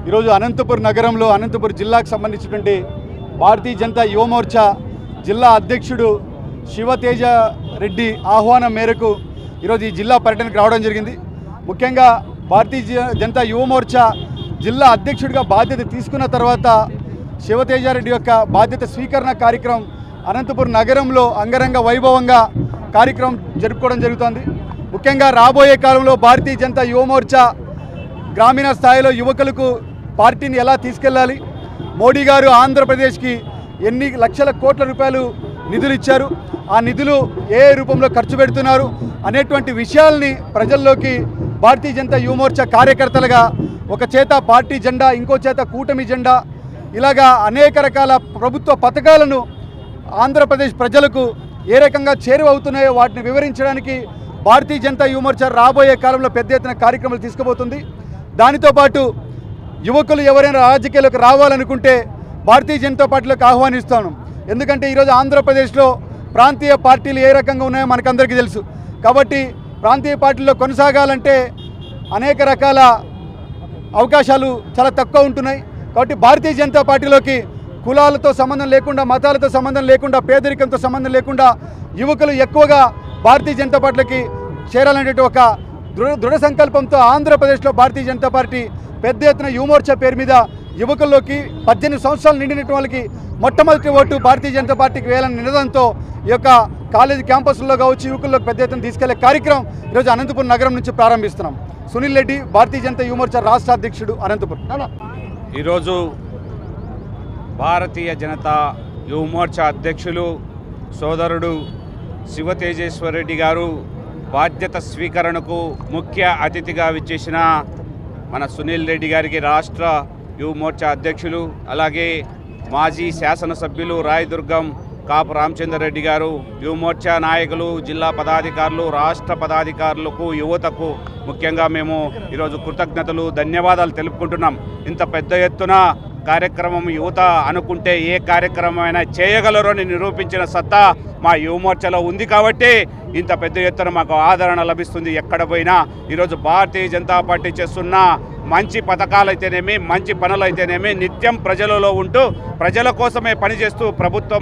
ఈరోజు అనంతపురం నగరంలో అనంతపురం జిల్లాకు సంబంధించినటువంటి భారతీయ జనతా యువ మోర్చా జిల్లా అధ్యక్షుడు శివతేజ రెడ్డి ఆహ్వానం మేరకు ఈరోజు ఈ జిల్లా పర్యటనకు రావడం జరిగింది. ముఖ్యంగా భారతీయ జనతా యువ మోర్చా జిల్లా అధ్యక్షుడిగా బాధ్యత తీసుకున్న తర్వాత శివతేజారెడ్డి యొక్క బాధ్యత స్వీకరణ కార్యక్రమం అనంతపురం నగరంలో అంగరంగ వైభవంగా కార్యక్రమం జరుపుకోవడం జరుగుతోంది. ముఖ్యంగా రాబోయే కాలంలో భారతీయ జనతా యువ మోర్చా గ్రామీణ స్థాయిలో యువకులకు పార్టీని ఎలా తీసుకెళ్ళాలి, మోడీ గారు ఆంధ్రప్రదేశ్కి ఎన్ని లక్షల కోట్ల రూపాయలు నిధులు ఇచ్చారు, ఆ నిధులు ఏ రూపంలో ఖర్చు పెడుతున్నారు అనేటువంటి విషయాల్ని ప్రజల్లోకి భారతీయ జనతా యువ మోర్చా కార్యకర్తలుగా ఒక చేత పార్టీ జెండా, ఇంకో చేత కూటమి జెండా, ఇలాగా అనేక రకాల ప్రభుత్వ పథకాలను ఆంధ్రప్రదేశ్ ప్రజలకు ఏ రకంగా చేరువవుతున్నాయో వాటిని వివరించడానికి భారతీయ జనతా యువ మోర్చా రాబోయే కాలంలో పెద్ద ఎత్తున కార్యక్రమాలు తీసుకోబోతుంది. దానితో పాటు యువకులు ఎవరైనా రాజకీయాలకు రావాలనుకుంటే భారతీయ జనతా పార్టీలోకి ఆహ్వానిస్తాను. ఎందుకంటే ఈరోజు ఆంధ్రప్రదేశ్లో ప్రాంతీయ పార్టీలు ఏ రకంగా ఉన్నాయో మనకందరికీ తెలుసు. కాబట్టి ప్రాంతీయ పార్టీల్లో కొనసాగాలంటే అనేక రకాల అవకాశాలు చాలా తక్కువ ఉంటున్నాయి. కాబట్టి భారతీయ జనతా పార్టీలోకి కులాలతో సంబంధం లేకుండా, మతాలతో సంబంధం లేకుండా, పేదరికంతో సంబంధం లేకుండా యువకులు ఎక్కువగా భారతీయ జనతా పార్టీలోకి చేరాలనే ఒక దృఢ సంకల్పంతో ఆంధ్రప్రదేశ్లో భారతీయ జనతా పార్టీ పెద్ద ఎత్తున యువ మోర్చా పేరు మీద యువకుల్లోకి 18 సంవత్సరాలు నిండినటువంటి వాళ్ళకి మొట్టమొదటి ఓటు భారతీయ జనతా పార్టీకి వేయాలని నినాదంతో ఈ యొక్క కాలేజీ క్యాంపస్లో కావచ్చు యువకుల్లోకి పెద్ద ఎత్తున తీసుకెళ్లే కార్యక్రమం ఈరోజు అనంతపురం నగరం నుంచి ప్రారంభిస్తున్నాం. సునీల్ రెడ్డి, భారతీయ జనతా యువ మోర్చా రాష్ట్ర అధ్యక్షుడు, అనంతపురం. ఈరోజు భారతీయ జనతా యువ మోర్చా అధ్యక్షులు సోదరుడు శివతేజేశ్వరరెడ్డి గారు బాధ్యత స్వీకరణకు ముఖ్య అతిథిగా విచ్చేసిన మన సునీల్ రెడ్డి గారికి రాష్ట్ర యువ మోర్చా అధ్యక్షులు, అలాగే మాజీ శాసనసభ్యులు రాయదుర్గం కాపు రామచంద్రరెడ్డి గారు, యువ మోర్చా నాయకులు, జిల్లా పదాధికారులు, రాష్ట్ర పదాధికారులకు, యువతకు ముఖ్యంగా మేము ఈరోజు కృతజ్ఞతలు, ధన్యవాదాలు తెలుపుకుంటున్నాం. ఇంత పెద్ద ఎత్తున కార్యక్రమం యువత అనుకుంటే ఏ కార్యక్రమం అయినా చేయగలరు అని నిరూపించిన సత్తా మా యువ మోర్చాలో ఉంది. కాబట్టి ఇంత పెద్ద ఎత్తున మాకు ఆదరణ లభిస్తుంది ఎక్కడ పోయినా. ఈరోజు భారతీయ జనతా పార్టీ చేస్తున్న మంచి పథకాలైతేనేమి, మంచి పనులైతేనేమి నిత్యం ప్రజలలో ఉంటూ ప్రజల కోసమే పనిచేస్తూ ప్రభుత్వం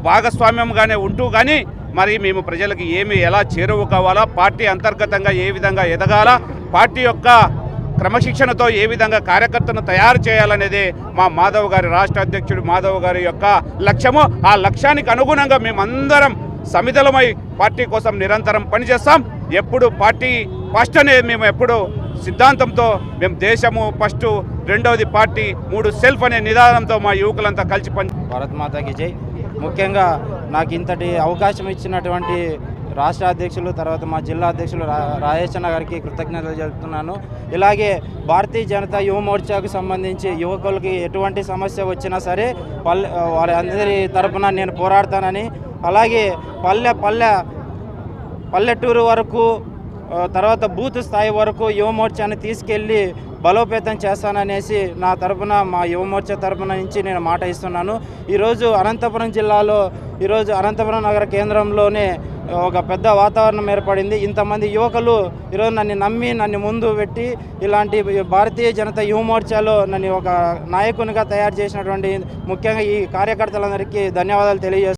భాగస్వామ్యంగానే ఉంటూ కానీ మరి మేము ప్రజలకు ఎలా చేరువ కావాలా, పార్టీ అంతర్గతంగా ఏ విధంగా ఎదగాల, పార్టీ యొక్క క్రమశిక్షణతో ఏ విధంగా కార్యకర్తను తయారు చేయాలనేది మా మాధవ్ గారి, రాష్ట్ర అధ్యక్షుడు మాధవ్ గారి యొక్క లక్ష్యము. ఆ లక్ష్యానికి అనుగుణంగా మేమందరం సమిధలమై పార్టీ కోసం నిరంతరం పనిచేస్తాం. ఎప్పుడు పార్టీ ఫస్ట్ అనేది మేము ఎప్పుడు సిద్ధాంతంతో మేము దేశము ఫస్ట్, రెండవది పార్టీ, 3 సెల్ఫ్ అనే నిదానంతో మా యువకులంతా కలిసి భారత్ మాతాకి జై. ముఖ్యంగా నాకు ఇంతటి అవకాశం ఇచ్చినటువంటి రాష్ట్ర అధ్యక్షులు, తర్వాత మా జిల్లా అధ్యక్షులు రాజేశన్న గారికి కృతజ్ఞతలు చెప్తున్నాను. ఇలాగే భారతీయ జనతా యువ మోర్చాకు సంబంధించి యువకులకి ఎటువంటి సమస్య వచ్చినా సరే వారందరి తరపున నేను పోరాడతానని, అలాగే పల్లెటూరు వరకు, తర్వాత బూత్ స్థాయి వరకు యువ మోర్చాని తీసుకెళ్ళి బలోపేతం చేస్తాననేసి నా తరపున, మా యువ మోర్చా తరపున నుంచి నేను మాట ఇస్తున్నాను. ఈరోజు అనంతపురం జిల్లాలో, ఈరోజు అనంతపురం నగర కేంద్రంలోనే ఒక పెద్ద వాతావరణం ఏర్పడింది. ఇంతమంది యువకులు ఈరోజు నన్ను నమ్మి, నన్ను ముందు పెట్టి ఇలాంటి భారతీయ జనతా యువ మోర్చాలో నన్ను ఒక నాయకునిగా తయారు చేసినటువంటి ముఖ్యంగా ఈ కార్యకర్తలందరికీ ధన్యవాదాలు తెలియజేస్తున్నాను.